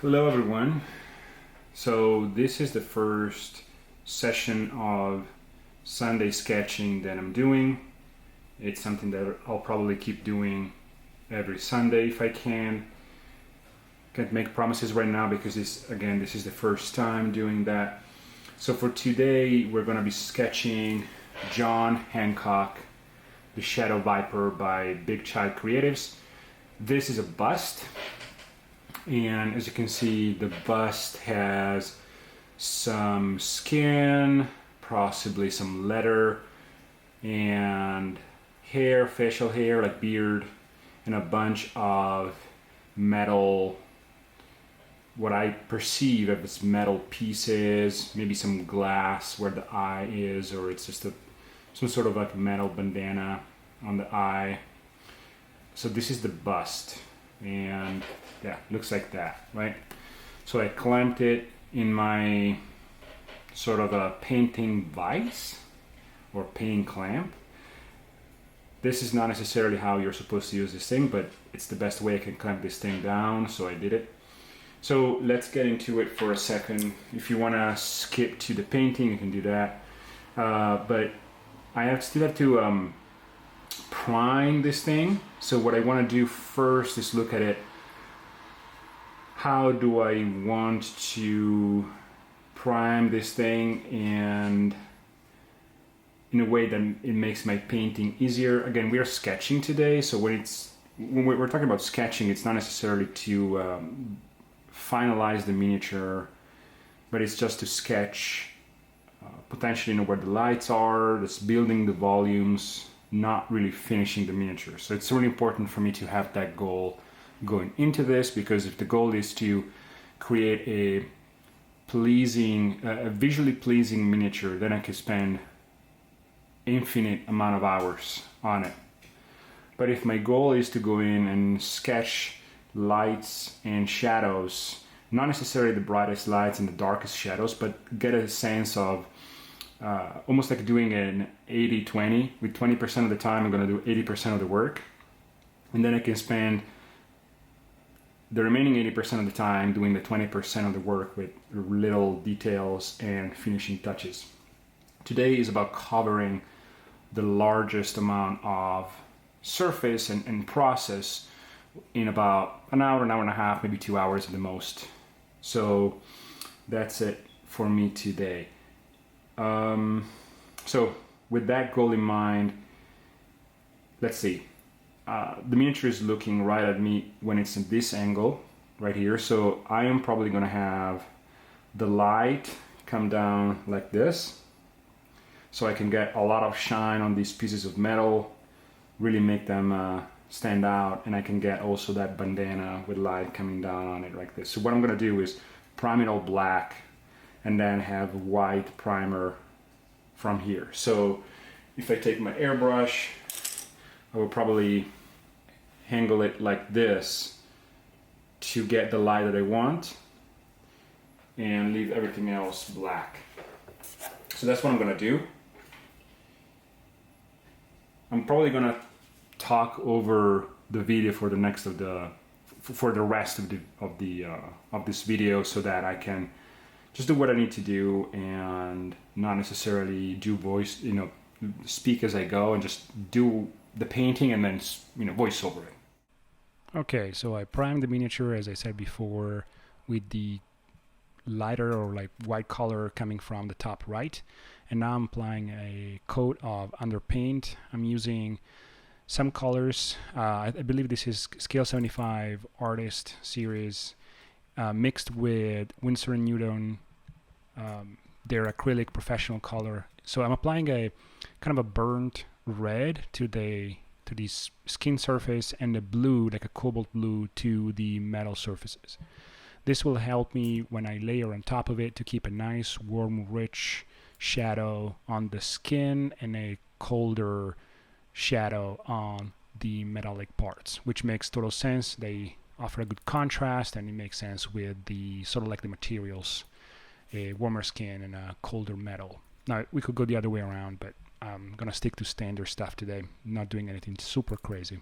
Hello everyone. So this is the first session of Sunday sketching that I'm doing. It's something that I'll probably keep doing every Sunday if I can. Can't make promises right now because this is the first time doing that. So for today we're going to be sketching John Hancock, The Shadow Viper by Big Child Creatives. This is a bust. And as you can see, the bust has some skin, possibly some leather, and hair, facial hair, like beard, and a bunch of metal, what I perceive as metal pieces, maybe some glass where the eye is, or it's just some sort of like metal bandana on the eye. So this is the bust. And yeah, looks like that, right? So I clamped it in my sort of a painting vise or painting clamp. This is not necessarily how you're supposed to use this thing, but it's the best way I can clamp this thing down, so I did it. So let's get into it for a second. If you want to skip to the painting, you can do that. But I still have to prime this thing. So what I want to do first is look at it. How do I want to prime this thing and in a way that it makes my painting easier? Again, we are sketching today, so when we're talking about sketching, it's not necessarily to finalize the miniature, but it's just to sketch potentially where the lights are, just building the volumes, not really finishing the miniature. So it's really important for me to have that goal going into this, because if the goal is to create a visually pleasing miniature, then I can spend infinite amount of hours on it. But if my goal is to go in and sketch lights and shadows, not necessarily the brightest lights and the darkest shadows, but get a sense of almost like doing an 80-20, with 20% of the time I'm going to do 80% of the work, and then I can spend the remaining 80% of the time doing the 20% of the work with little details and finishing touches. Today is about covering the largest amount of surface and process in about an hour and a half, maybe 2 hours at the most. So that's it for me today. So with that goal in mind, let's see. The miniature is looking right at me when it's in this angle right here. So I am probably going to have the light come down like this, so I can get a lot of shine on these pieces of metal, really make them stand out, and I can get also that bandana with light coming down on it like this. So what I'm going to do is prime it all black and then have white primer from here. So if I take my airbrush, I will probably angle it like this to get the light that I want and leave everything else black. So that's what I'm going to do. I'm probably going to talk over the video for the rest of this video, so that I can just do what I need to do and not necessarily do voice, speak as I go, and just do the painting and then, voice over it. Okay, so I primed the miniature, as I said before, with the lighter or like white color coming from the top right, and now I'm applying a coat of underpaint. I'm using some colors. I believe this is Scale 75 Artist Series, mixed with Winsor & Newton, their acrylic professional color. So I'm applying a kind of a burnt red to the skin surface, and the blue, like a cobalt blue, to the metal surfaces. This will help me when I layer on top of it to keep a nice warm rich shadow on the skin and a colder shadow on the metallic parts, which makes total sense. They offer a good contrast, and it makes sense with the sort of like the materials, a warmer skin and a colder metal. Now we could go the other way around, but I'm gonna stick to standard stuff today, not doing anything super crazy.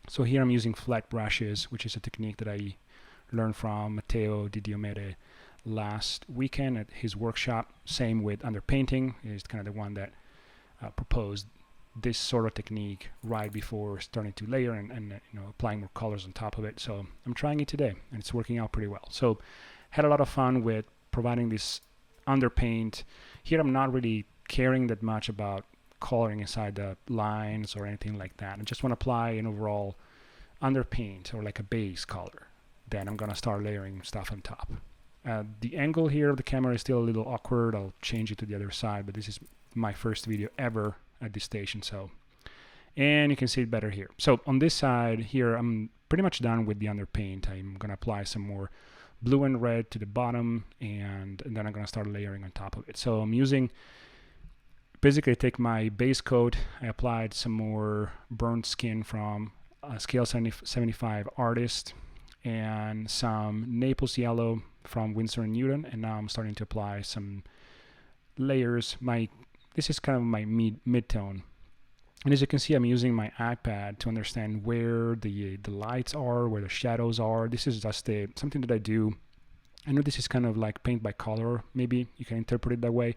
So here I'm using flat brushes, which is a technique that I learned from Matteo Di Diomede last weekend at his workshop. Same with underpainting. He's kind of the one that proposed this sort of technique right before starting to layer and applying more colors on top of it. So I'm trying it today, and it's working out pretty well. So had a lot of fun with providing this underpaint. Here I'm not really caring that much about coloring inside the lines or anything like that. I just want to apply an overall underpaint or like a base color. Then I'm gonna start layering stuff on top. The angle here of the camera is still a little awkward. I'll change it to the other side, but this is my first video ever at this station, so, and you can see it better here. So on this side here, I'm pretty much done with the underpaint. I'm gonna apply some more blue and red to the bottom, and then I'm gonna start layering on top of it. So I'm using, basically I take my base coat, I applied some more burnt skin from scale 75 Artist and some Naples yellow from Winsor & Newton, and now I'm starting to apply some layers. This is kind of my mid-tone, and as you can see, I'm using my iPad to understand where the lights are, where the shadows are. This is just something that I do. I know this is kind of like paint by color, maybe you can interpret it that way,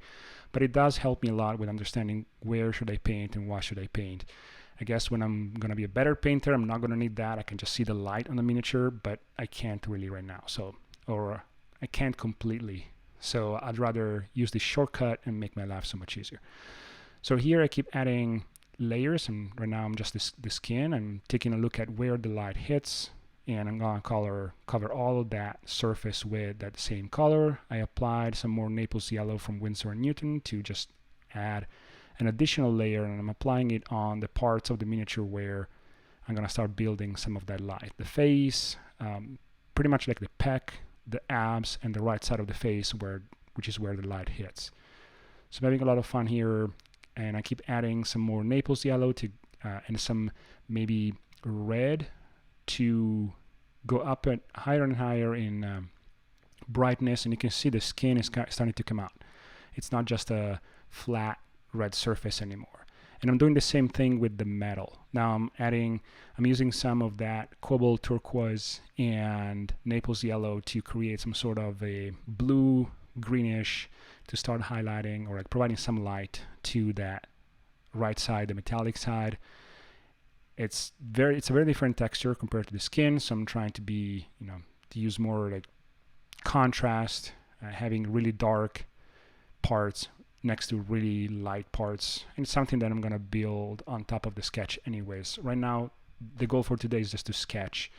but it does help me a lot with understanding where should I paint and what should I paint. I guess when I'm gonna be a better painter, I'm not gonna need that. I can just see the light on the miniature, but I can't really right now. So, or I can't completely. So I'd rather use this shortcut and make my life so much easier. So here I keep adding layers, and right now I'm just the skin. I'm taking a look at where the light hits, and I'm gonna cover all of that surface with that same color. I applied some more Naples yellow from Winsor & Newton to just add an additional layer, and I'm applying it on the parts of the miniature where I'm gonna start building some of that light. The face, pretty much like the pec, the abs, and the right side of the face, which is where the light hits. So I'm having a lot of fun here, and I keep adding some more Naples yellow to and some maybe red to go up and higher in brightness, and you can see the skin is starting to come out. It's not just a flat red surface anymore. And I'm doing the same thing with the metal. Now I'm using some of that cobalt turquoise and Naples yellow to create some sort of a blue greenish to start highlighting or like providing some light to that right side, the metallic side. It's a very different texture compared to the skin, so I'm trying to be, to use more like contrast, having really dark parts next to really light parts, and it's something that I'm gonna build on top of the sketch anyways. Right now the goal for today is just to sketch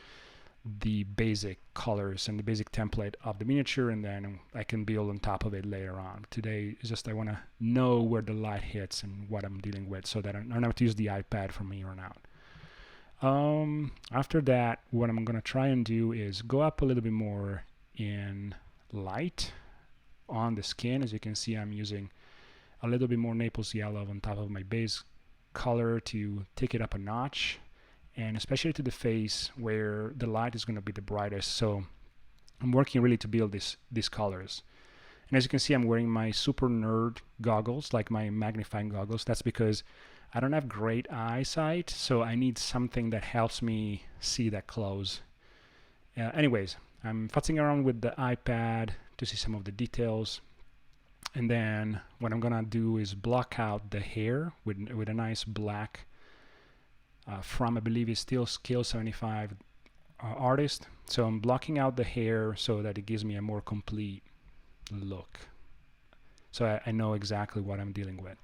the basic colors and the basic template of the miniature, and then I can build on top of it later on. Today is just I want to know where the light hits and what I'm dealing with, so that I don't have to use the iPad from here on out. After that, what I'm gonna try and do is go up a little bit more in light on the skin. As you can see, I'm using a little bit more Naples yellow on top of my base color to take it up a notch, and especially to the face where the light is going to be the brightest. So I'm working really to build these colors. And as you can see, I'm wearing my super nerd goggles, like my magnifying goggles. That's because I don't have great eyesight, so I need something that helps me see that close. Anyways, I'm futzing around with the iPad to see some of the details. And then what I'm gonna do is block out the hair with a nice black from, I believe it's still scale 75 Artist. So I'm blocking out the hair so that it gives me a more complete look. So I know exactly what I'm dealing with.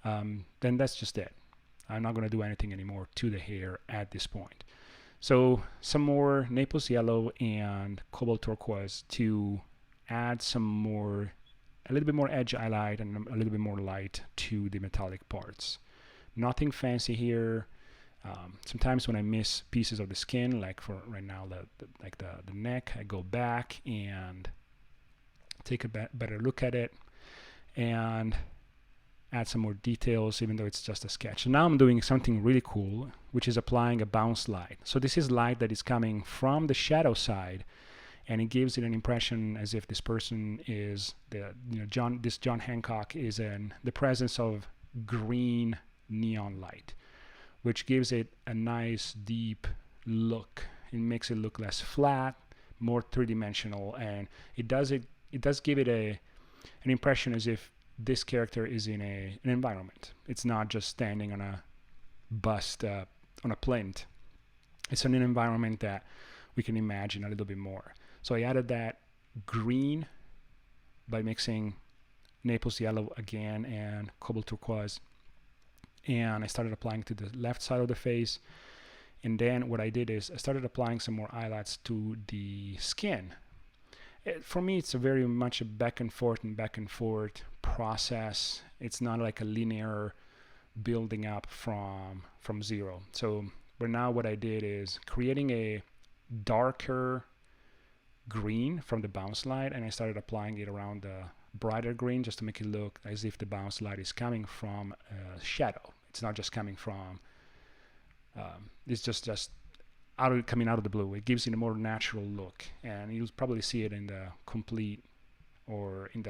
Then that's just it. I'm not gonna do anything anymore to the hair at this point. So some more Naples yellow and cobalt turquoise to add a little bit more edge highlight and a little bit more light to the metallic parts. Nothing fancy here. Sometimes when I miss pieces of the skin, like for right now, the neck, I go back and take a better look at it and add some more details, even though it's just a sketch. So now I'm doing something really cool, which is applying a bounce light. So this is light that is coming from the shadow side, and it gives it an impression as if this person is John Hancock is in the presence of green neon light, which gives it a nice deep look. It makes it look less flat, more three-dimensional, and it does give it an impression as if this character is in an environment. It's not just standing on a bust on a plinth. It's in an environment that we can imagine a little bit more. So I added that green by mixing Naples yellow again and cobalt turquoise, and I started applying to the left side of the face. And then what I did is I started applying some more highlights to the skin. For me, it's a very much a back and forth process. It's not like a linear building up from zero. So but now what I did is creating a darker green from the bounce light, and I started applying it around the brighter green just to make it look as if the bounce light is coming from a shadow. It's not just coming from it's just coming out of the blue. It gives it a more natural look, and you'll probably see it in the complete or in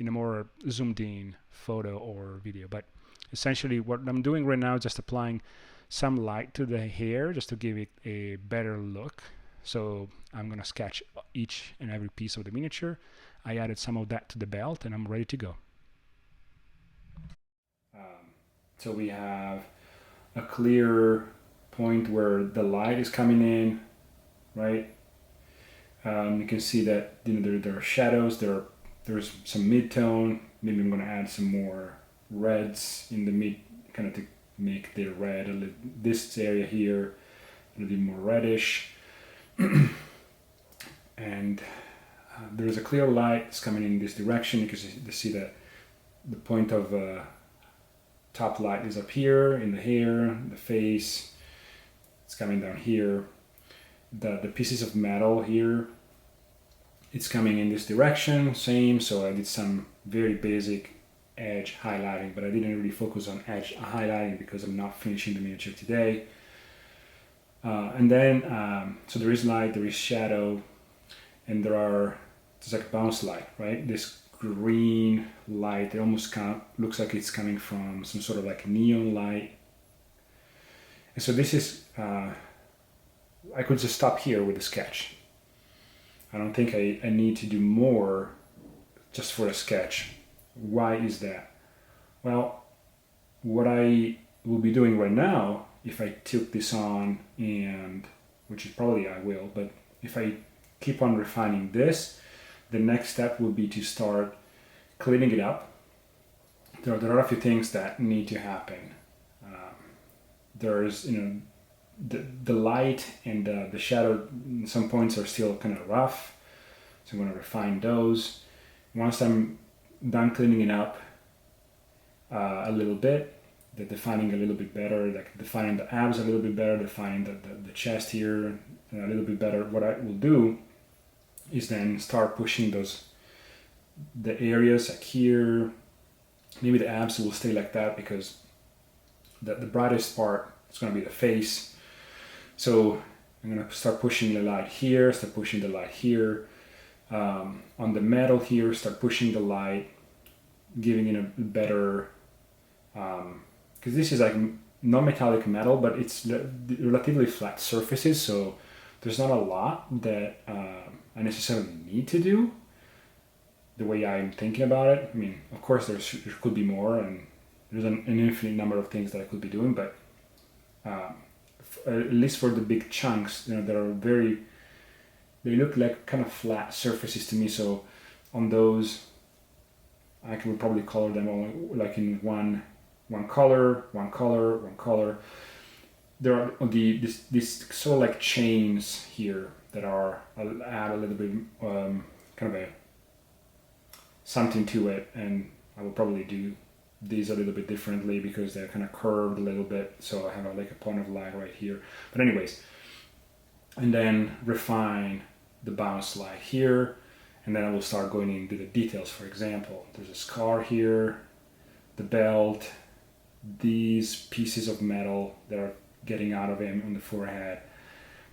a more zoomed in photo or video. But essentially what I'm doing right now is just applying some light to the hair just to give it a better look. So I'm going to sketch each and every piece of the miniature. I added some of that to the belt, and I'm ready to go. So we have a clear point where the light is coming in, right? You can see that there are shadows, there's some mid-tone. Maybe I'm going to add some more reds in the mid, kind of to make the red, this area here a little bit more reddish. And there's a clear light that's coming in this direction. You can see that the point of top light is up here in the hair, the face. It's coming down here. The pieces of metal here, it's coming in this direction, same. So I did some very basic edge highlighting, but I didn't really focus on edge highlighting because I'm not finishing the miniature today. And then, so there is light, there is shadow, and there's like a bounce light, right? This green light, it almost looks like it's coming from some sort of like neon light. And so this is, I could just stop here with the sketch. I don't think I need to do more just for a sketch. Why is that? Well, what I will be doing right now, if I took this on, and which is probably I will, but if I keep on refining this, the next step will be to start cleaning it up. There are a few things that need to happen. There's, the light and the shadow in some points are still kind of rough, so I'm going to refine those. Once I'm done cleaning it up a little bit, defining a little bit better, like defining the abs a little bit better, defining the chest here a little bit better, what I will do is then start pushing the areas like here. Maybe the abs will stay like that because the brightest part is going to be the face. So I'm going to start pushing the light here, start pushing the light here. On the metal here, start pushing the light, giving it a better, because this is like non-metallic metal, but it's relatively flat surfaces, so there's not a lot that I necessarily need to do the way I'm thinking about it. I mean, of course there could be more, and there's an infinite number of things that I could be doing, but at least for the big chunks, that are they look like kind of flat surfaces to me. So on those, I would probably color them all like in one color. There are these sort of like chains here that I'll add a little bit kind of a something to it, and I will probably do these a little bit differently because they're kind of curved a little bit, so I have like a point of light right here. But anyways, and then refine the bounce light here, and then I will start going into the details. For example, there's a scar here, the belt, these pieces of metal that are getting out of him on the forehead,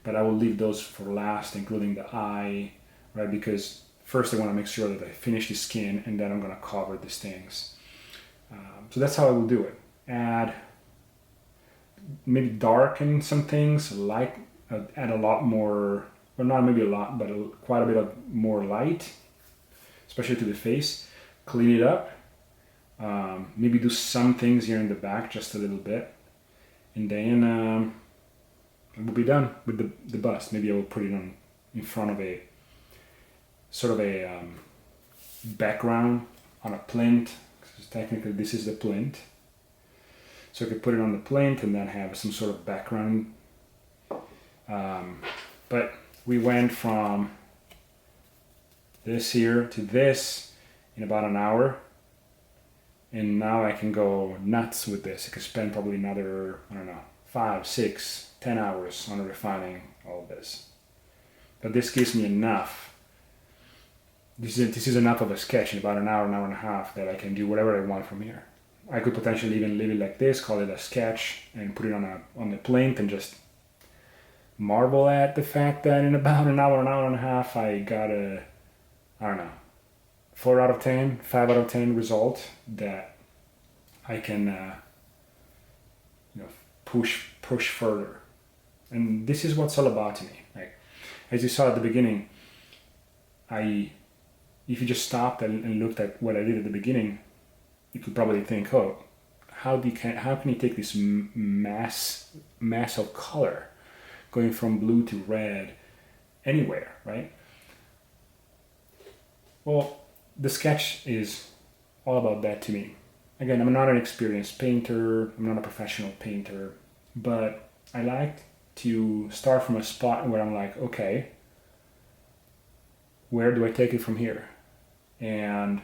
but I will leave those for last, including the eye, right? Because first I want to make sure that I finish the skin, and then I'm going to cover these things. So that's how I will do it. Add, maybe darken some things, add a lot more or not maybe a lot, but quite a bit of more light, especially to the face. Clean it up. Maybe do some things here in the back, just a little bit, and then we'll be done with the bust. Maybe I will put it on in front of a sort of a background on a plinth. Technically, this is the plinth, so I could put it on the plinth and then have some sort of background. But we went from this here to this in about an hour. And now I can go nuts with this. I could spend probably another, 5, 6, 10 hours on refining all of this. But this gives me enough. This is enough of a sketch in about an hour and a half that I can do whatever I want from here. I could potentially even leave it like this, call it a sketch, and put it on the plinth and just marvel at the fact that in about an hour and a half, I got a, 4 out of 10, 5 out of 10 result that I can push further. And this is what's all about to me. Like, as you saw at the beginning, if you just stopped and looked at what I did at the beginning, you could probably think, oh, how can you take this mass of color going from blue to red anywhere, right? Well, the sketch is all about that to me. Again, I'm not an experienced painter, I'm not a professional painter, but I like to start from a spot where I'm like, okay, where do I take it from here? And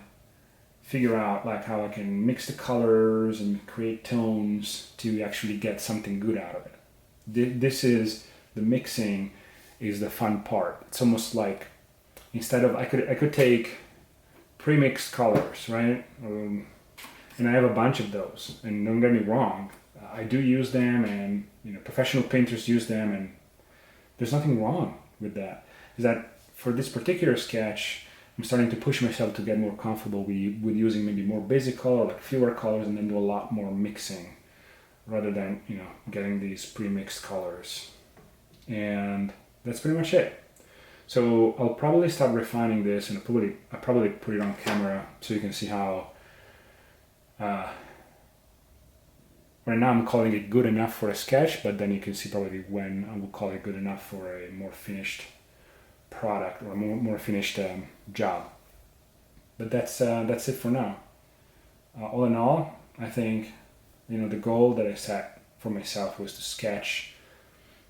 figure out like how I can mix the colors and create tones to actually get something good out of it. This is the mixing is the fun part. It's almost like instead of I could take pre-mixed colors, right? And I have a bunch of those. And don't get me wrong, I do use them, and professional painters use them, and there's nothing wrong with that. Is that for this particular sketch, I'm starting to push myself to get more comfortable with using maybe more basic color, like fewer colors, and then do a lot more mixing, rather than getting these pre-mixed colors. And that's pretty much it. So I'll probably start refining this, and I'll probably put it on camera so you can see how. Right now I'm calling it good enough for a sketch, but then you can see probably when I will call it good enough for a more finished product or a more finished job. But that's it for now. All in all, I think the goal that I set for myself was to sketch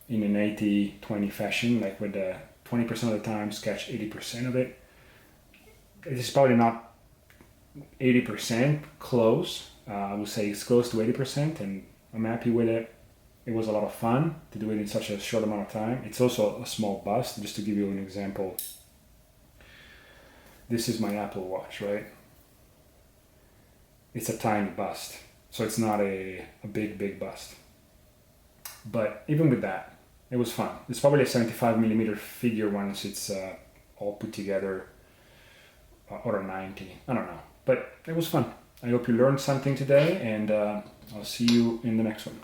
in an 80-20 fashion, like with the 20% of the time sketch 80% of it. It is probably not 80% close. I would say it's close to 80%, and I'm happy with it. It was a lot of fun to do it in such a short amount of time. It's also a small bust, just to give you an example. This is my Apple Watch, right? It's a tiny bust, so it's not a big bust. But even with that, it was fun. It's probably a 75mm figure once it's all put together, or a 90, I don't know. But it was fun. I hope you learned something today, and I'll see you in the next one.